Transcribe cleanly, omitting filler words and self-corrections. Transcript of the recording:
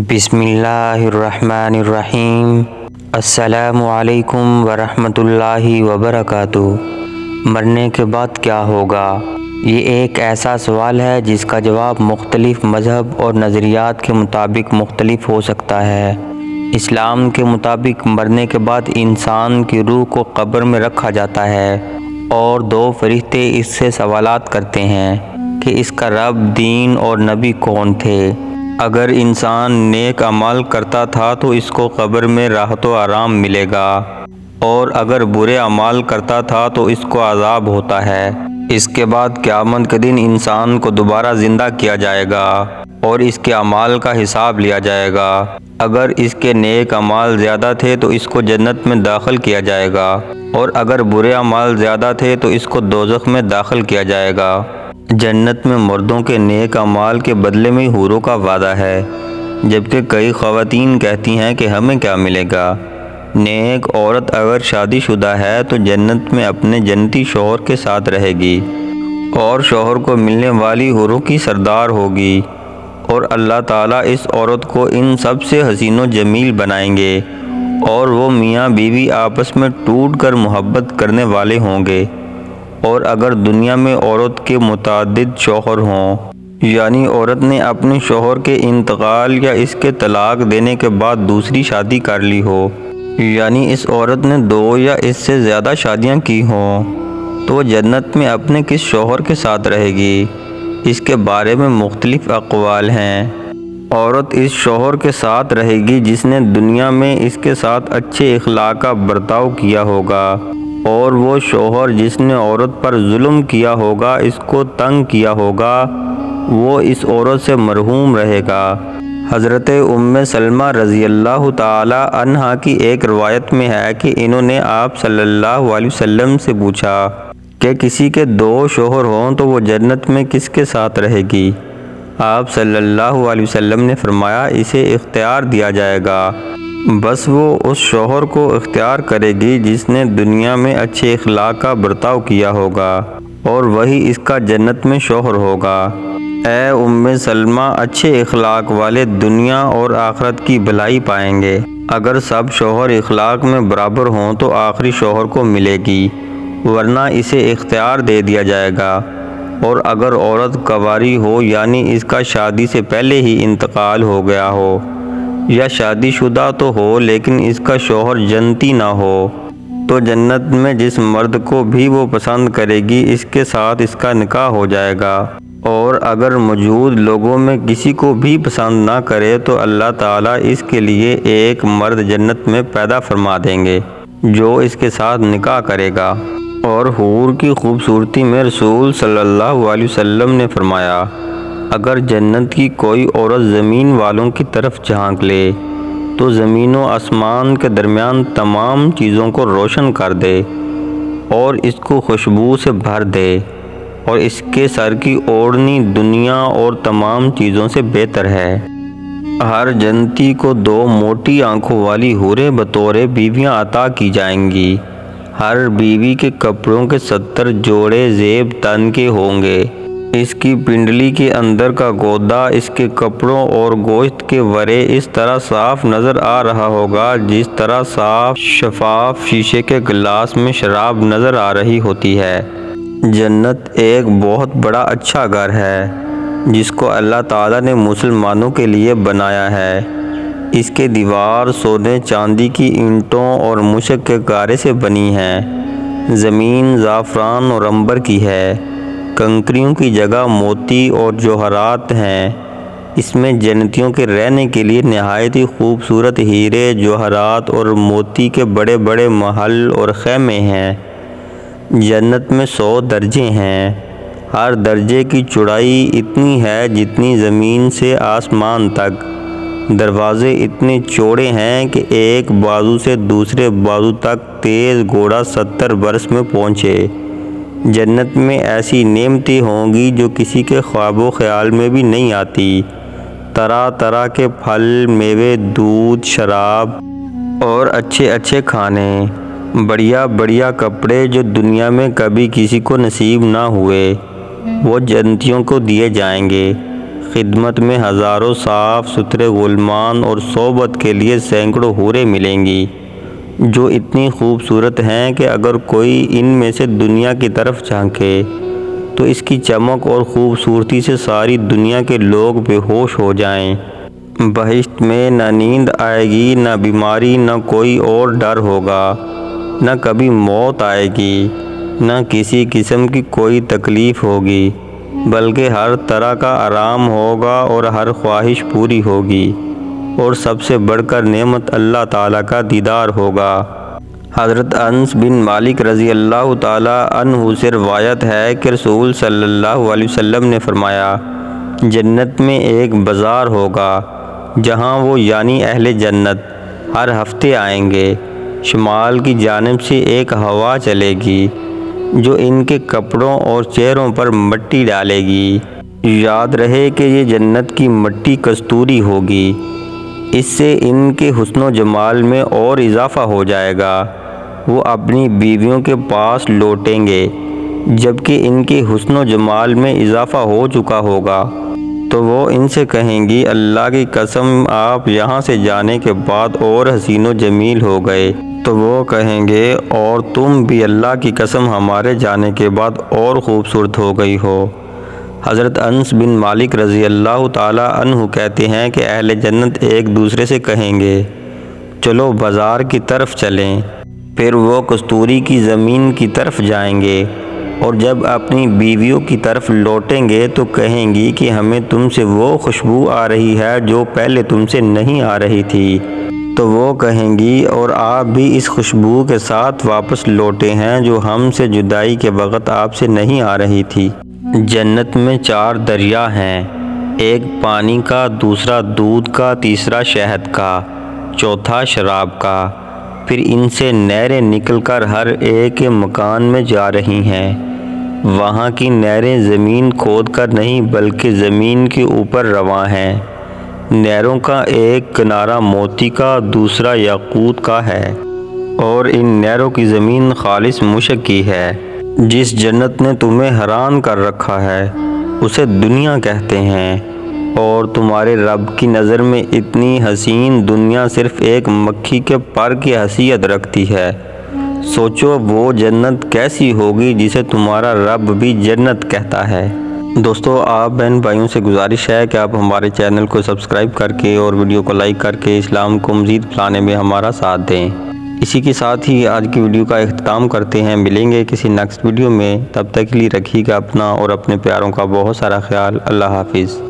بسم اللہ الرحمن الرحیم۔ السلام علیکم ورحمۃ اللہ وبرکاتہ۔ مرنے کے بعد کیا ہوگا؟ یہ ایک ایسا سوال ہے جس کا جواب مختلف مذہب اور نظریات کے مطابق مختلف ہو سکتا ہے۔ اسلام کے مطابق مرنے کے بعد انسان کی روح کو قبر میں رکھا جاتا ہے اور دو فرشتے اس سے سوالات کرتے ہیں کہ اس کا رب، دین اور نبی کون تھے۔ اگر انسان نیک اعمال کرتا تھا تو اس کو قبر میں راحت و آرام ملے گا، اور اگر برے اعمال کرتا تھا تو اس کو عذاب ہوتا ہے۔ اس کے بعد قیامت کے دن انسان کو دوبارہ زندہ کیا جائے گا اور اس کے اعمال کا حساب لیا جائے گا۔ اگر اس کے نیک اعمال زیادہ تھے تو اس کو جنت میں داخل کیا جائے گا، اور اگر برے اعمال زیادہ تھے تو اس کو دوزخ میں داخل کیا جائے گا۔ جنت میں مردوں کے نیک اعمال کے بدلے میں حوروں کا وعدہ ہے، جبکہ کئی خواتین کہتی ہیں کہ ہمیں کیا ملے گا۔ نیک عورت اگر شادی شدہ ہے تو جنت میں اپنے جنتی شوہر کے ساتھ رہے گی اور شوہر کو ملنے والی حوروں کی سردار ہوگی، اور اللہ تعالیٰ اس عورت کو ان سب سے حسین و جمیل بنائیں گے، اور وہ میاں بیوی آپس میں ٹوٹ کر محبت کرنے والے ہوں گے۔ اور اگر دنیا میں عورت کے متعدد شوہر ہوں، یعنی عورت نے اپنے شوہر کے انتقال یا اس کے طلاق دینے کے بعد دوسری شادی کر لی ہو، یعنی اس عورت نے 2 یا اس سے زیادہ شادیاں کی ہوں، تو وہ جنت میں اپنے کس شوہر کے ساتھ رہے گی؟ اس کے بارے میں مختلف اقوال ہیں۔ عورت اس شوہر کے ساتھ رہے گی جس نے دنیا میں اس کے ساتھ اچھے اخلاق کا برتاؤ کیا ہوگا، اور وہ شوہر جس نے عورت پر ظلم کیا ہوگا، اس کو تنگ کیا ہوگا، وہ اس عورت سے مرحوم رہے گا۔ حضرت ام سلمہ رضی اللہ تعالی عنہا کی ایک روایت میں ہے کہ انہوں نے آپ صلی اللہ علیہ وسلم سے پوچھا کہ کسی کے 2 شوہر ہوں تو وہ جنت میں کس کے ساتھ رہے گی؟ آپ صلی اللہ علیہ وسلم نے فرمایا، اسے اختیار دیا جائے گا، بس وہ اس شوہر کو اختیار کرے گی جس نے دنیا میں اچھے اخلاق کا برتاؤ کیا ہوگا، اور وہی اس کا جنت میں شوہر ہوگا۔ اے ام سلمہ، اچھے اخلاق والے دنیا اور آخرت کی بھلائی پائیں گے۔ اگر سب شوہر اخلاق میں برابر ہوں تو آخری شوہر کو ملے گی، ورنہ اسے اختیار دے دیا جائے گا۔ اور اگر عورت کنواری ہو، یعنی اس کا شادی سے پہلے ہی انتقال ہو گیا ہو، یا شادی شدہ تو ہو لیکن اس کا شوہر جنتی نہ ہو، تو جنت میں جس مرد کو بھی وہ پسند کرے گی اس کے ساتھ اس کا نکاح ہو جائے گا۔ اور اگر موجود لوگوں میں کسی کو بھی پسند نہ کرے تو اللہ تعالیٰ اس کے لیے ایک مرد جنت میں پیدا فرما دیں گے جو اس کے ساتھ نکاح کرے گا۔ اور حور کی خوبصورتی میں رسول صلی اللہ علیہ وسلم نے فرمایا، اگر جنت کی کوئی عورت زمین والوں کی طرف جھانک لے تو زمین و آسمان کے درمیان تمام چیزوں کو روشن کر دے اور اس کو خوشبو سے بھر دے، اور اس کے سر کی اوڑھنی دنیا اور تمام چیزوں سے بہتر ہے۔ ہر جنتی کو 2 موٹی آنکھوں والی حوریں بطور بیویاں عطا کی جائیں گی۔ ہر بیوی کے کپڑوں کے 70 جوڑے زیب تن کے ہوں گے۔ اس کی پنڈلی کے اندر کا گودا اس کے کپڑوں اور گوشت کے ورے اس طرح صاف نظر آ رہا ہوگا جس طرح صاف شفاف شیشے کے گلاس میں شراب نظر آ رہی ہوتی ہے۔ جنت ایک بہت بڑا اچھا گھر ہے جس کو اللہ تعالیٰ نے مسلمانوں کے لیے بنایا ہے۔ اس کے دیوار سونے چاندی کی اینٹوں اور مشک کے گارے سے بنی ہیں۔ زمین زعفران اور عنبر کی ہے۔ کنکریوں کی جگہ موتی اور جوہرات ہیں۔ اس میں جنتیوں کے رہنے کے لیے نہایت ہی خوبصورت ہیرے، جوہرات اور موتی کے بڑے بڑے محل اور خیمے ہیں۔ جنت میں 100 درجے ہیں۔ ہر درجے کی چوڑائی اتنی ہے جتنی زمین سے آسمان تک۔ دروازے اتنے چوڑے ہیں کہ ایک بازو سے دوسرے بازو تک تیز گھوڑا 70 برس میں پہنچے۔ جنت میں ایسی نعمتیں ہوں گی جو کسی کے خواب و خیال میں بھی نہیں آتی۔ طرح طرح کے پھل، میوے، دودھ، شراب اور اچھے اچھے کھانے، بڑھیا بڑھیا کپڑے جو دنیا میں کبھی کسی کو نصیب نہ ہوئے، وہ جنتیوں کو دیے جائیں گے۔ خدمت میں ہزاروں صاف ستھرے غلمان اور صحبت کے لیے سینکڑوں حوریں ملیں گی، جو اتنی خوبصورت ہیں کہ اگر کوئی ان میں سے دنیا کی طرف جھانکے تو اس کی چمک اور خوبصورتی سے ساری دنیا کے لوگ بے ہوش ہو جائیں۔ بہشت میں نہ نیند آئے گی، نہ بیماری، نہ کوئی اور ڈر ہوگا، نہ کبھی موت آئے گی، نہ کسی قسم کی کوئی تکلیف ہوگی، بلکہ ہر طرح کا آرام ہوگا اور ہر خواہش پوری ہوگی، اور سب سے بڑھ کر نعمت اللہ تعالیٰ کا دیدار ہوگا۔ حضرت انس بن مالک رضی اللہ تعالیٰ عنہ سے روایت ہے کہ رسول صلی اللہ علیہ وسلم نے فرمایا، جنت میں ایک بازار ہوگا جہاں وہ یعنی اہل جنت ہر ہفتے آئیں گے۔ شمال کی جانب سے ایک ہوا چلے گی جو ان کے کپڑوں اور چہروں پر مٹی ڈالے گی۔ یاد رہے کہ یہ جنت کی مٹی کستوری ہوگی، اس سے ان کے حسن و جمال میں اور اضافہ ہو جائے گا۔ وہ اپنی بیویوں کے پاس لوٹیں گے جبکہ ان کے حسن و جمال میں اضافہ ہو چکا ہوگا، تو وہ ان سے کہیں گی، اللہ کی قسم آپ یہاں سے جانے کے بعد اور حسین و جمیل ہو گئے۔ تو وہ کہیں گے، اور تم بھی اللہ کی قسم ہمارے جانے کے بعد اور خوبصورت ہو گئی ہو۔ حضرت انس بن مالک رضی اللہ تعالیٰ عنہ کہتے ہیں کہ اہل جنت ایک دوسرے سے کہیں گے، چلو بازار کی طرف چلیں۔ پھر وہ کستوری کی زمین کی طرف جائیں گے، اور جب اپنی بیویوں کی طرف لوٹیں گے تو کہیں گی کہ ہمیں تم سے وہ خوشبو آ رہی ہے جو پہلے تم سے نہیں آ رہی تھی۔ تو وہ کہیں گی، اور آپ بھی اس خوشبو کے ساتھ واپس لوٹے ہیں جو ہم سے جدائی کے وقت آپ سے نہیں آ رہی تھی۔ جنت میں 4 دریا ہیں، ایک پانی کا، دوسرا دودھ کا، تیسرا شہد کا، چوتھا شراب کا۔ پھر ان سے نہریں نکل کر ہر ایک مکان میں جا رہی ہیں۔ وہاں کی نہریں زمین کھود کر نہیں بلکہ زمین کے اوپر رواں ہیں۔ نہروں کا ایک کنارہ موتی کا، دوسرا یاقوت کا ہے، اور ان نہروں کی زمین خالص مشک کی ہے۔ جس جنت نے تمہیں حیران کر رکھا ہے اسے دنیا کہتے ہیں، اور تمہارے رب کی نظر میں اتنی حسین دنیا صرف ایک مکھی کے پر کی حیثیت رکھتی ہے۔ سوچو وہ جنت کیسی ہوگی جسے تمہارا رب بھی جنت کہتا ہے۔ دوستو، آپ بہن بھائیوں سے گزارش ہے کہ آپ ہمارے چینل کو سبسکرائب کر کے اور ویڈیو کو لائک کر کے اسلام کو مزید پھیلانے میں ہمارا ساتھ دیں۔ اسی کے ساتھ ہی آج کی ویڈیو کا اختتام کرتے ہیں۔ ملیں گے کسی نیکسٹ ویڈیو میں، تب تک کے لیے رکھیے گا اپنا اور اپنے پیاروں کا بہت سارا خیال۔ اللہ حافظ۔